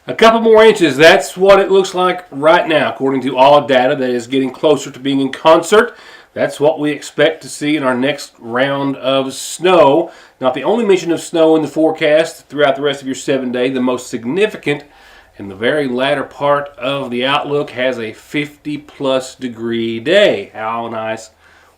A couple more inches, that's what it looks like right now, according to all data that is getting closer to being in concert. That's what we expect to see in our next round of snow. Not the only mention of snow in the forecast throughout the rest of your 7-day. The most significant in the very latter part of the outlook has a 50-plus degree day. How nice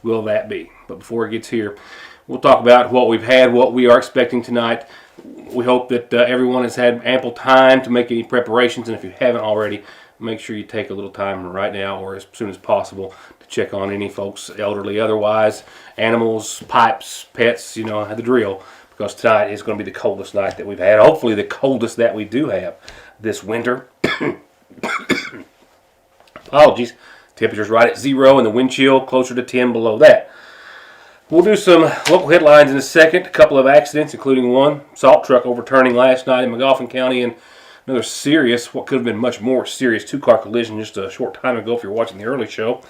will that be? But before it gets here, we'll talk about what we've had, what we are expecting tonight. We hope that everyone has had ample time to make any preparations, and if you haven't already, make sure you take a little time right now or as soon as possible to check on any folks, elderly, otherwise, animals, pipes, pets, you know, the drill, because tonight is going to be the coldest night that we've had, hopefully the coldest that we do have this winter. Apologies. Temperature's right at 0 and the wind chill closer to 10 below that. We'll do some local headlines in a second. A couple of accidents, including one salt truck overturning last night in McGoffin County, and another serious, what could have been much more serious, two-car collision just a short time ago if you're watching the early show.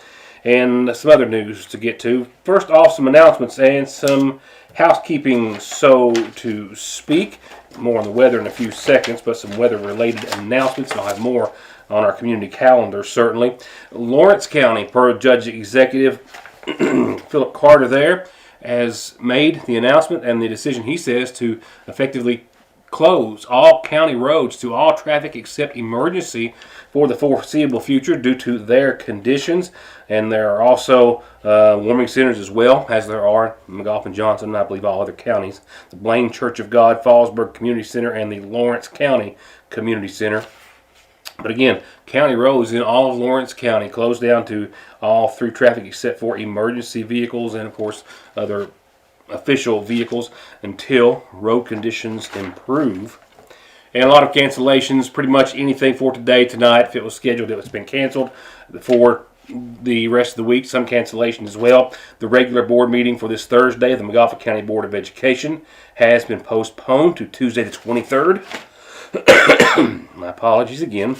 And some other news to get to. First off, some announcements and some housekeeping, so to speak. More on the weather in a few seconds, but some weather-related announcements, and I'll have more on our community calendar, certainly. Lawrence County, per Judge Executive Philip Carter there, has made the announcement and the decision, he says, to effectively close all county roads to all traffic except emergency for the foreseeable future due to their conditions. And there are also warming centers as well, as there are in McGoffin, Johnson, and I believe all other counties. The Blaine Church of God, Fallsburg Community Center, and the Lawrence County Community Center. But again, county roads in all of Lawrence County closed down to all through traffic except for emergency vehicles and, of course, other official vehicles until road conditions improve. And a lot of cancellations, pretty much anything for today, tonight. If it was scheduled, it's been canceled. For the rest of the week, some cancellations as well. The regular board meeting for this Thursday of the McGoffin County Board of Education has been postponed to Tuesday the 23rd. My apologies again.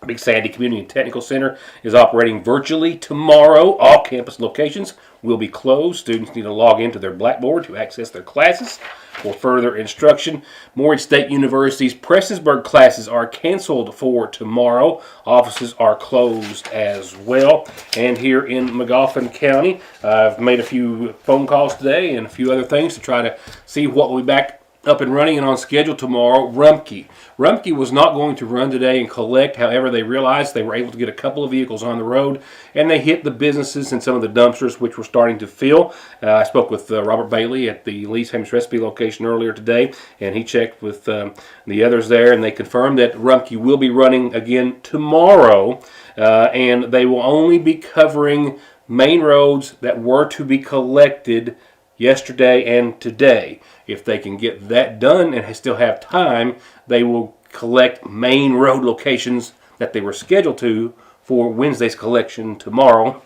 Big Sandy Community and Technical Center is operating virtually tomorrow. All campus locations will be closed. Students need to log into their Blackboard to access their classes for further instruction. Morgan State University's Prestonsburg classes are canceled for tomorrow. Offices are closed as well. And here in McGoffin County, I've made a few phone calls today and a few other things to try to see what will be back up and running and on schedule tomorrow. Rumpke was not going to run today and collect. However, they realized they were able to get a couple of vehicles on the road, and they hit the businesses and some of the dumpsters, which were starting to fill. I spoke with Robert Bailey at the Lee's Famous Recipe location earlier today, and he checked with the others there, and they confirmed that Rumpke will be running again tomorrow, and they will only be covering main roads that were to be collected yesterday and today. If they can get that done and still have time, they will collect main road locations that they were scheduled to for Wednesday's collection tomorrow.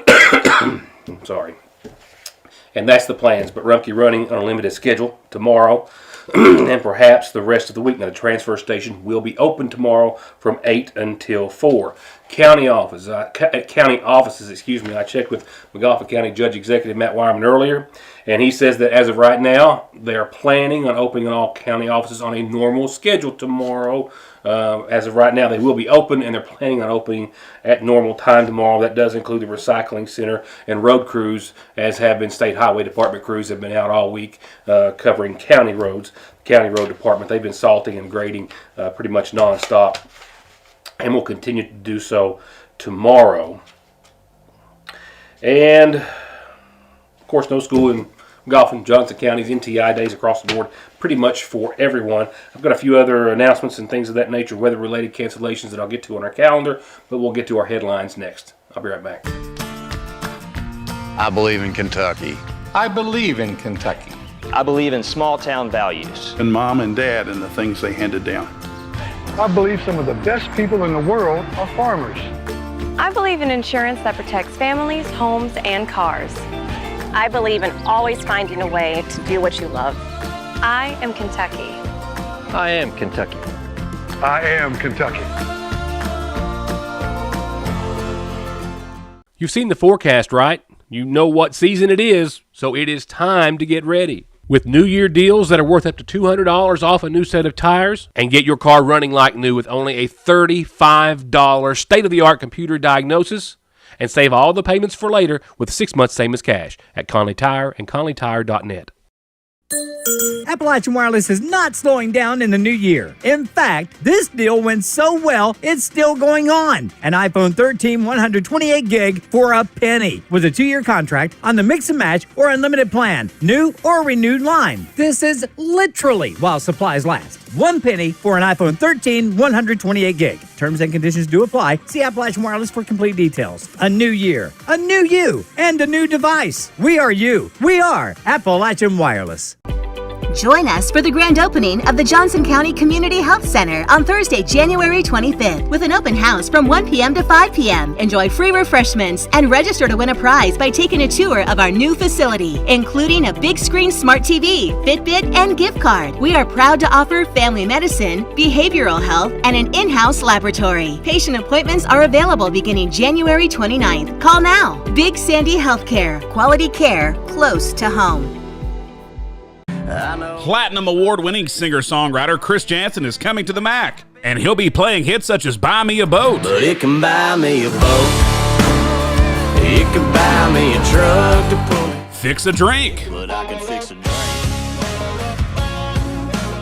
I'm sorry. And that's the plans, but Rumpke running on a limited schedule tomorrow and perhaps the rest of the week. Now, the transfer station will be open tomorrow from 8 until 4. County offices, I checked with McGoffin County Judge Executive Matt Wireman earlier, and he says that as of right now, they're planning on opening all county offices on a normal schedule tomorrow. As of right now, they will be open, and they're planning on opening at normal time tomorrow. That does include the recycling center and road crews, as have been state highway department crews have been out all week covering county roads. County road department, they've been salting and grading pretty much nonstop, and will continue to do so tomorrow. And of course, no school in McGoffin, Johnson counties, NTI days across the board, pretty much for everyone. I've got a few other announcements and things of that nature, weather-related cancellations that I'll get to on our calendar, but we'll get to our headlines next. I'll be right back. I believe in Kentucky. I believe in Kentucky. I believe in small-town values. And Mom and Dad and the things they handed down. I believe some of the best people in the world are farmers. I believe in insurance that protects families, homes, and cars. I believe in always finding a way to do what you love. I am Kentucky. I am Kentucky. I am Kentucky. You've seen the forecast, right? You know what season it is, so it is time to get ready. with New Year deals that are worth up to $200 off a new set of tires, and get your car running like new with only a $35 state-of-the-art computer diagnosis, and save all the payments for later with 6 months same as cash at Conley Tire and ConleyTire.net. Appalachian Wireless is not slowing down in the new year. In fact, this deal went so well, it's still going on. An iPhone 13 128 gig for a penny with a 2-year contract on the Mix and Match or Unlimited plan, new or renewed line. This is literally while supplies last. 1 penny for an iPhone 13 128 gig. Terms and conditions do apply. See Appalachian Wireless for complete details. A new year, a new you, and a new device. We are you. We are Appalachian Wireless. Join us for the grand opening of the Johnson County Community Health Center on Thursday, January 25th, with an open house from 1 p.m. to 5 p.m. Enjoy free refreshments and register to win a prize by taking a tour of our new facility, including a big screen smart TV, Fitbit, and gift card. We are proud to offer family medicine, behavioral health, and an in-house laboratory. Patient appointments are available beginning January 29th. Call now. Big Sandy Healthcare. Quality care close to home. Platinum Award-winning singer-songwriter Chris Janson is coming to the MAC, and he'll be playing hits such as Buy Me a Boat. But it can buy me a boat. It can buy me a truck to pull. Fix a Drink. But I can fix a drink.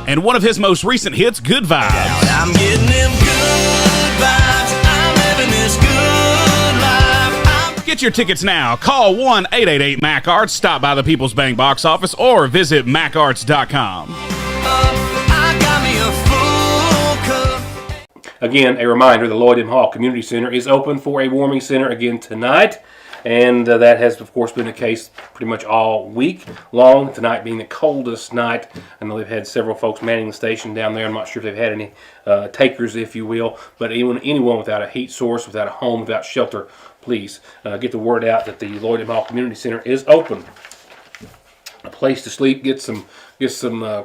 And one of his most recent hits, Good Vibes. I'm getting them good vibes. I'm living this good life. Get your tickets now. Call 1-888-MAC-ARTS, stop by the People's Bank box office, or visit macarts.com. Again, a reminder, the Lloyd M. Hall Community Center is open for a warming center again tonight, and that has, of course, been the case pretty much all week long, tonight being the coldest night. I know they've had several folks manning the station down there. I'm not sure if they've had any takers, if you will, but anyone without a heat source, without a home, without shelter, please get the word out that the Lloyd M. Hall Community Center is open. A place to sleep, get some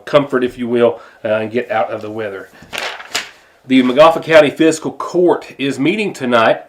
comfort, if you will, and get out of the weather. The Magauffa County Fiscal Court is meeting tonight.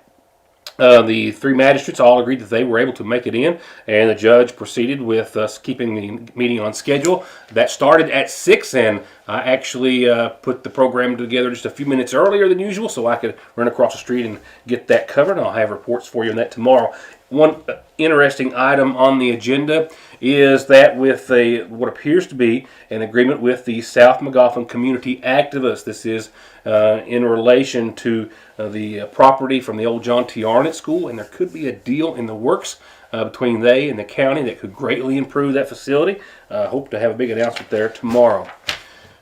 The 3 magistrates all agreed that they were able to make it in, and the judge proceeded with us keeping the meeting on schedule. That started at 6, and I actually put the program together just a few minutes earlier than usual so I could run across the street and get that covered. I'll have reports for you on that tomorrow. One interesting item on the agenda is that with what appears to be an agreement with the South Magaufan community activists. This is in relation to the property from the old John T. Arnott School, and there could be a deal in the works between they and the county that could greatly improve that facility. Hope to have a big announcement there tomorrow.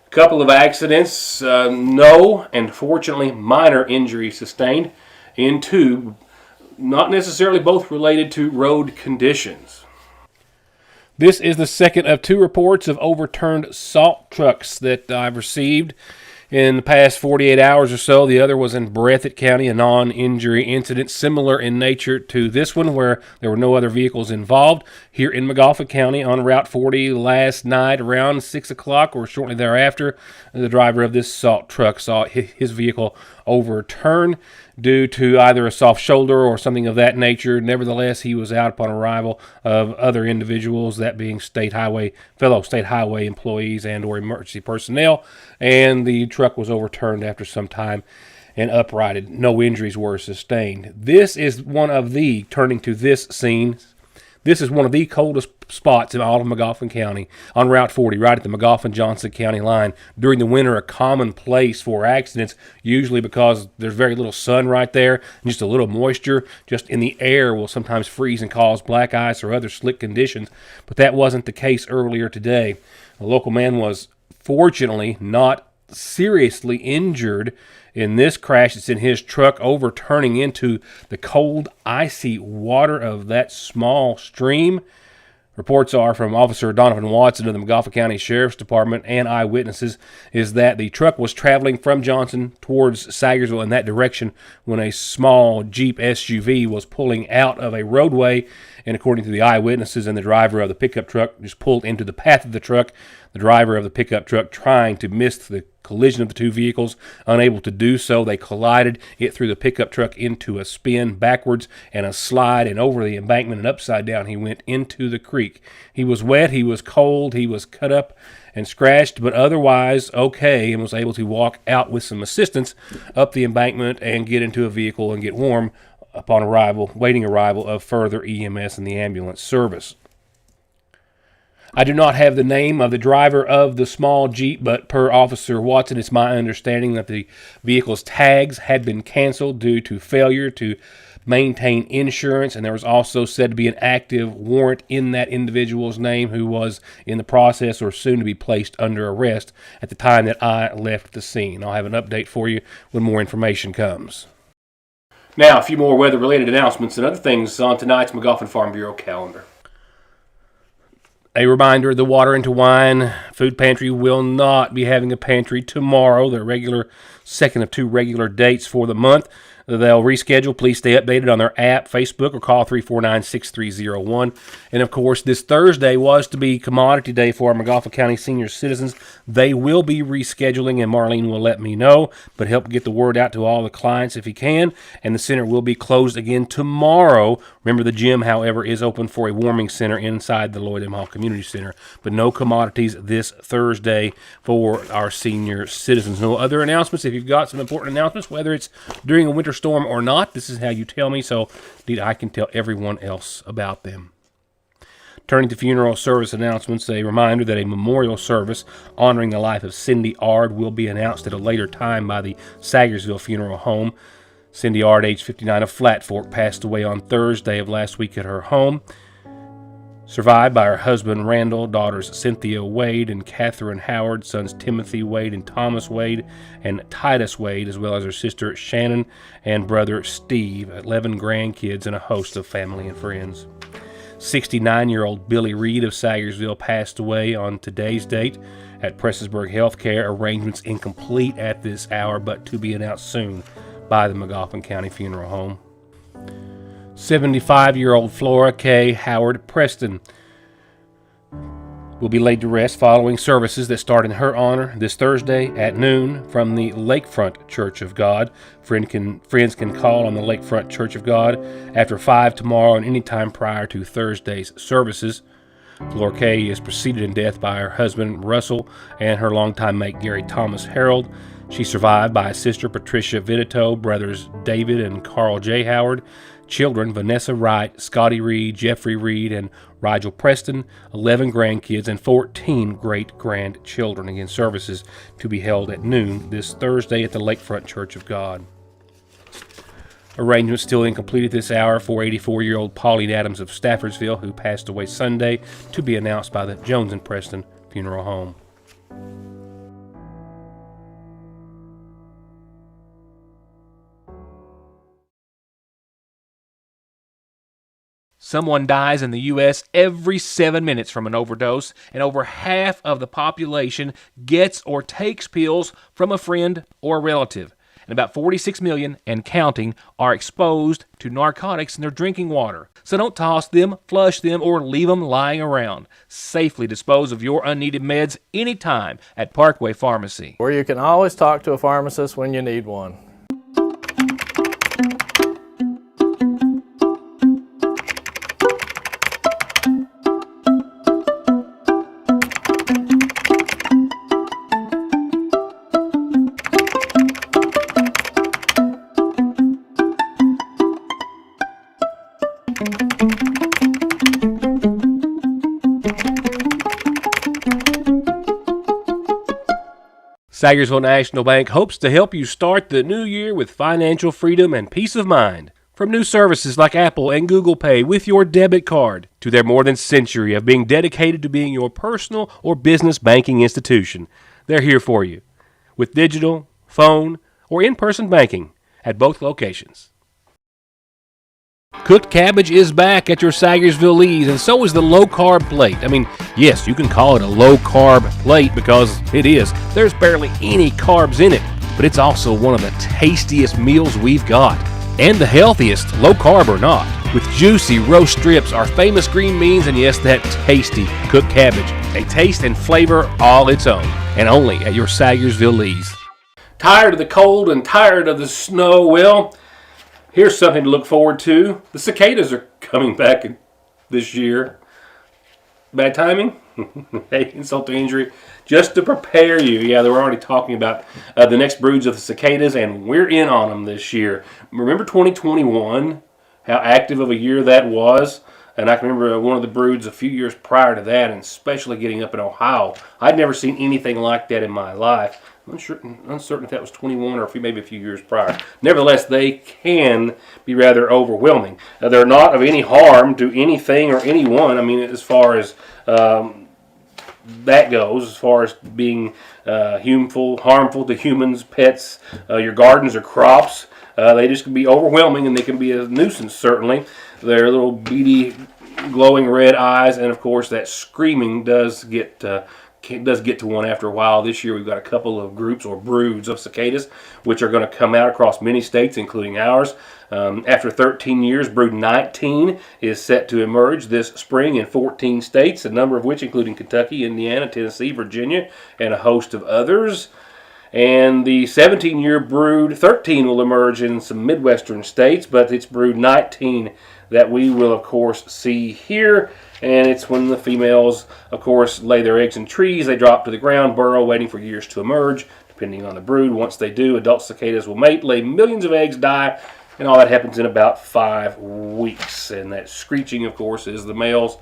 A couple of accidents, no, and fortunately minor injuries sustained in 2, not necessarily both related to road conditions. This is the second of 2 reports of overturned salt trucks that I've received in the past 48 hours or so. The other was in Breathitt County, a non-injury incident similar in nature to this one where there were no other vehicles involved. Here in Magauffa County on Route 40 last night around 6 o'clock or shortly thereafter, the driver of this salt truck saw his vehicle overturn due to either a soft shoulder or something of that nature. Nevertheless, he was out upon arrival of other individuals, that being fellow state highway employees and or emergency personnel, and the truck was overturned after some time and uprighted. No injuries were sustained. This is one of the coldest spots in all of Magaufan County on Route 40, right at the Magaufan-Johnson County line. During the winter, a common place for accidents, usually because there's very little sun right there, and just a little moisture just in the air will sometimes freeze and cause black ice or other slick conditions, but that wasn't the case earlier today. A local man was fortunately not seriously injured in this crash. It's in his truck overturning into the cold, icy water of that small stream. Reports are from Officer Donovan Watson of the Magauffa County Sheriff's Department and eyewitnesses is that the truck was traveling from Johnson towards Sagersville in that direction when a small Jeep SUV was pulling out of a roadway, and according to the eyewitnesses and the driver of the pickup truck just pulled into the path of the truck. The driver of the pickup truck trying to miss the collision of the two vehicles. Unable to do so, they collided. It threw the pickup truck into a spin backwards and a slide and over the embankment and upside down. He went into the creek. He was wet, he was cold, he was cut up and scratched, but otherwise okay, and was able to walk out with some assistance up the embankment and get into a vehicle and get warm upon waiting arrival of further EMS and the ambulance service. I do not have the name of the driver of the small Jeep, but per Officer Watson, it's my understanding that the vehicle's tags had been canceled due to failure to maintain insurance, and there was also said to be an active warrant in that individual's name who was in the process or soon to be placed under arrest at the time that I left the scene. I'll have an update for you when more information comes. Now, a few more weather-related announcements and other things on tonight's McGoffin Farm Bureau calendar. A reminder, the Water into Wine Food Pantry will not be having a pantry tomorrow, their regular second of two regular dates for the month. They'll reschedule. Please stay updated on their app, Facebook, or call 349-6301. And, of course, this Thursday was to be Commodity Day for our McGoffin County senior citizens. They will be rescheduling, and Marlene will let me know, but help get the word out to all the clients if he can. And the center will be closed again tomorrow. Remember, the gym, however, is open for a warming center inside the Lloyd M. Hall Community Center, but no commodities this Thursday for our senior citizens. No other announcements. If you've got some important announcements, whether it's during a winter storm or not, this is how you tell me, so indeed I can tell everyone else about them. Turning to funeral service announcements, a reminder that a memorial service honoring the life of Cindy Ard will be announced at a later time by the Sagersville Funeral Home. Cindy Ard, age 59 of Flat Fork, passed away on Thursday of last week at her home. Survived by her husband Randall, daughters Cynthia Wade and Catherine Howard, sons Timothy Wade and Thomas Wade, and Titus Wade, as well as her sister Shannon and brother Steve, 11 grandkids, and a host of family and friends. 69-year-old Billy Reed of Sagersville passed away on today's date at Prestonsburg Healthcare. Arrangements incomplete at this hour, but to be announced soon by the McGoffin County Funeral Home. 75-year-old Flora K. Howard Preston will be laid to rest following services that start in her honor this Thursday at noon from the Lakefront Church of God. Friends can call on the Lakefront Church of God after 5 tomorrow and any time prior to Thursday's services. Flora K. is preceded in death by her husband Russell and her longtime mate Gary Thomas Harold. She's survived by sister Patricia Vidito, brothers David and Carl J. Howard, children Vanessa Wright, Scotty Reed, Jeffrey Reed, and Rigel Preston, 11 grandkids, and 14 great-grandchildren. Again, services to be held at noon this Thursday at the Lakefront Church of God. Arrangements still incomplete at this hour for 84-year-old Pauline Adams of Staffordsville, who passed away Sunday, to be announced by the Jones and Preston Funeral Home. Someone dies in the U.S. every 7 minutes from an overdose, and over half of the population gets or takes pills from a friend or a relative. And about 46 million and counting are exposed to narcotics in their drinking water. So don't toss them, flush them, or leave them lying around. Safely dispose of your unneeded meds anytime at Parkway Pharmacy, where you can always talk to a pharmacist when you need one. Sagersville National Bank hopes to help you start the new year with financial freedom and peace of mind. From new services like Apple and Google Pay with your debit card, to their more than century of being dedicated to being your personal or business banking institution, they're here for you with digital, phone, or in-person banking at both locations. Cooked cabbage is back at your Sagersville Lee's, and so is the low-carb plate. I mean, yes, you can call it a low-carb plate because it is. There's barely any carbs in it, but it's also one of the tastiest meals we've got. And the healthiest, low-carb or not. With juicy roast strips, our famous green beans, and yes, that tasty cooked cabbage. a taste and flavor all its own, and only at your Sayersville Lee's. Tired of the cold and tired of the snow? Well, here's something to look forward to. The cicadas are coming back this year. Bad timing? Hey, insult to injury. Just to prepare you. Yeah, they were already talking about the next broods of the cicadas, and we're in on them this year. Remember 2021? How active of a year that was? And I can remember one of the broods a few years prior to that, and especially getting up in Ohio. I'd never seen anything like that in my life. Uncertain if that was 21 or maybe a few years prior. Nevertheless, they can be rather overwhelming. They're not of any harm to anything or anyone. I mean, as far as that goes, as far as being harmful to humans, pets, your gardens or crops. They just can be overwhelming, and they can be a nuisance, certainly. Their little beady, glowing red eyes, and of course that screaming does get to one after a while. This year we've got a couple of groups or broods of cicadas which are going to come out across many states, including ours. After 13 years, brood 19 is set to emerge this spring in 14 states, a number of which including Kentucky, Indiana, Tennessee, Virginia, and a host of others. And the 17-year brood 13 will emerge in some Midwestern states, but it's brood 19 that we will, of course, see here. And it's when the females, of course, lay their eggs in trees. They drop to the ground, burrow, waiting for years to emerge, depending on the brood. Once they do, adult cicadas will mate, lay millions of eggs, die, and all that happens in about 5 weeks. And that screeching, of course, is the males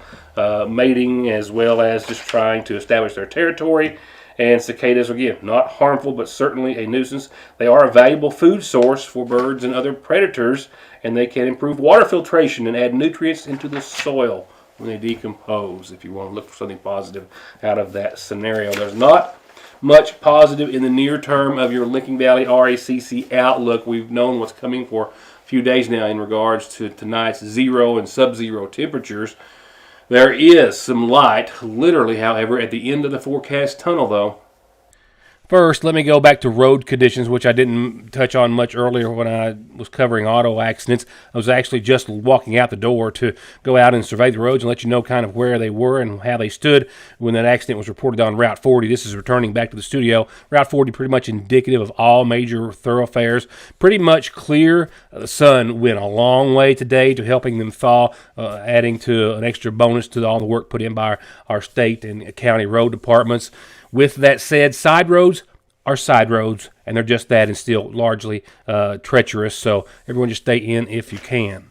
mating as well as just trying to establish their territory. And cicadas, again, not harmful, but certainly a nuisance. They are a valuable food source for birds and other predators, and they can improve water filtration and add nutrients into the soil when they decompose, if you want to look for something positive out of that scenario. There's not much positive in the near term of your Licking Valley RACC outlook. We've known what's coming for a few days now in regards to tonight's 0 and sub-zero temperatures. There is some light, literally, however, at the end of the forecast tunnel, though. First, let me go back to road conditions, which I didn't touch on much earlier when I was covering auto accidents. I was actually just walking out the door to go out and survey the roads and let you know kind of where they were and how they stood when that accident was reported on Route 40. This is returning back to the studio. Route 40 pretty much indicative of all major thoroughfares. Pretty much clear. The sun went a long way today to helping them thaw, adding to an extra bonus to all the work put in by our state and county road departments. With that said, side roads are side roads, and they're just that and still largely treacherous, so everyone just stay in if you can.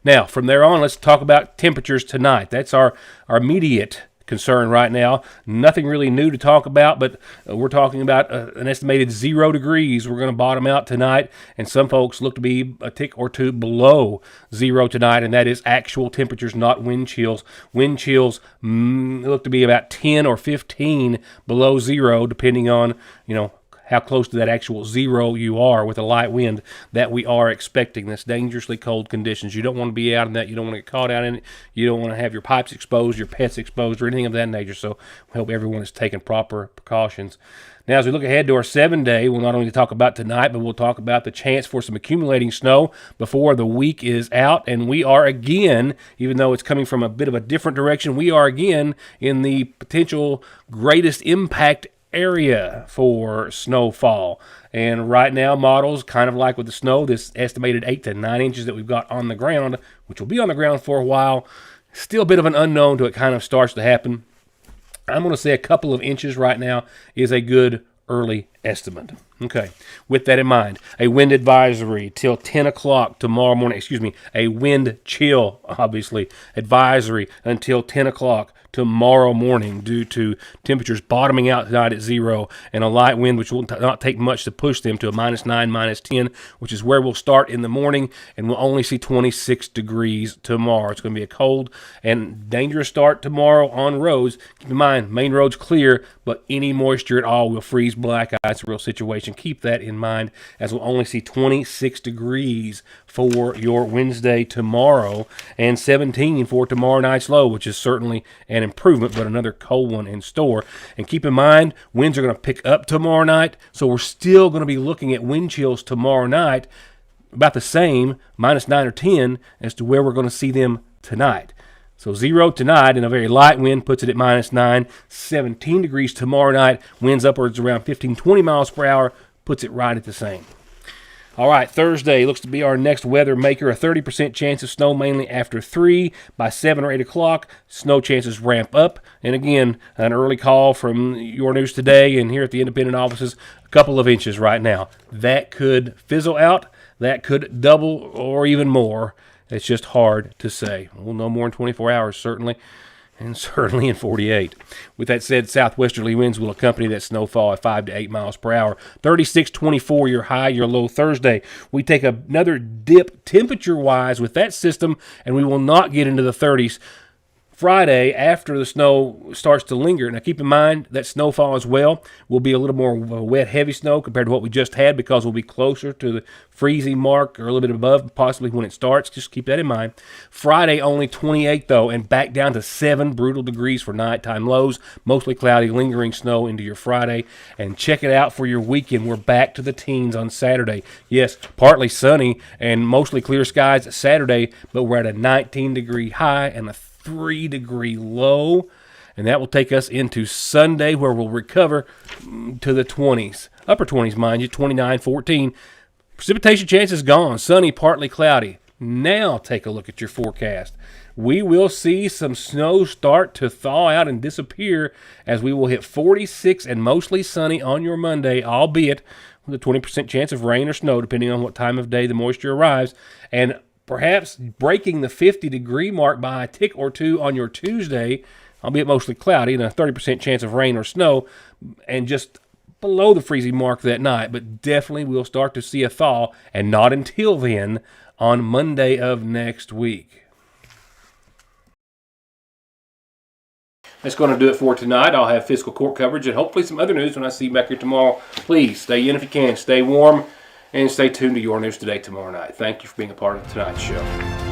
Now, from there on, let's talk about temperatures tonight. That's our immediate concern right now. Nothing really new to talk about, but we're talking about an estimated 0 degrees. We're going to bottom out tonight, and some folks look to be a tick or two below 0 tonight, and that is actual temperatures, not wind chills. Wind chills look to be about 10 or 15 below 0, depending on, how close to that actual 0 you are with a light wind that we are expecting. That's dangerously cold conditions. You don't want to be out in that. You don't want to get caught out in it. You don't want to have your pipes exposed, your pets exposed, or anything of that nature. So we hope everyone is taking proper precautions. Now, as we look ahead to our 7-day, we'll not only talk about tonight, but we'll talk about the chance for some accumulating snow before the week is out. And we are again, even though it's coming from a bit of a different direction, we are again in the potential greatest impact area for snowfall. And right now, models, kind of like with the snow, this estimated 8 to 9 inches that we've got on the ground, which will be on the ground for a while, still a bit of an unknown till it kind of starts to happen. I'm going to say a couple of inches right now is a good early estimate. Okay, with that in mind, a wind advisory till 10 o'clock tomorrow morning, a wind chill, obviously, advisory until 10 o'clock tomorrow morning due to temperatures bottoming out tonight at 0 and a light wind which will not take much to push them to a -9, -10, which is where we'll start in the morning, and we'll only see 26 degrees tomorrow. It's going to be a cold and dangerous start tomorrow on roads. Keep in mind, main roads clear, but any moisture at all will freeze black ice. It's a real situation. Keep that in mind, as we'll only see 26 degrees for your Wednesday tomorrow and 17 for tomorrow night's low, which is certainly an improvement, but another cold one in store. And keep in mind, winds are going to pick up tomorrow night, so we're still going to be looking at wind chills tomorrow night about the same, -9 or 10, as to where we're going to see them tonight. So 0 tonight, and a very light wind puts it at -9. 17 degrees tomorrow night. Winds upwards around 15, 20 miles per hour, puts it right at the same. All right, Thursday looks to be our next weather maker. A 30% chance of snow mainly after 3. By 7 or 8 o'clock, snow chances ramp up. And again, an early call from Your News Today and here at the independent offices, a couple of inches right now. That could fizzle out. That could double or even more. It's just hard to say. We'll know more in 24 hours, certainly, and certainly in 48. With that said, southwesterly winds will accompany that snowfall at 5 to 8 miles per hour. 36-24, your high, your low Thursday. We take another dip temperature-wise with that system, and we will not get into the 30s Friday after the snow starts to linger. Now keep in mind that snowfall as well will be a little more wet, heavy snow compared to what we just had because we'll be closer to the freezing mark or a little bit above possibly when it starts. Just keep that in mind. Friday only 28 though, and back down to 7 brutal degrees for nighttime lows. Mostly cloudy, lingering snow into your Friday. And check it out for your weekend. We're back to the teens on Saturday. Yes, partly sunny and mostly clear skies Saturday, but we're at a 19-degree high and a 3-degree low, and that will take us into Sunday where we'll recover to the 20s, upper 20s, mind you, 29, 14. Precipitation chance is gone, sunny, partly cloudy. Now take a look at your forecast. We will see some snow start to thaw out and disappear as we will hit 46 and mostly sunny on your Monday, albeit with a 20% chance of rain or snow depending on what time of day the moisture arrives, and perhaps breaking the 50-degree mark by a tick or two on your Tuesday, albeit mostly cloudy, and a 30% chance of rain or snow, and just below the freezing mark that night. But definitely we'll start to see a thaw, and not until then on Monday of next week. That's going to do it for tonight. I'll have fiscal court coverage and hopefully some other news when I see you back here tomorrow. Please stay in if you can, stay warm, and stay tuned to Your News Today tomorrow night. Thank you for being a part of tonight's show.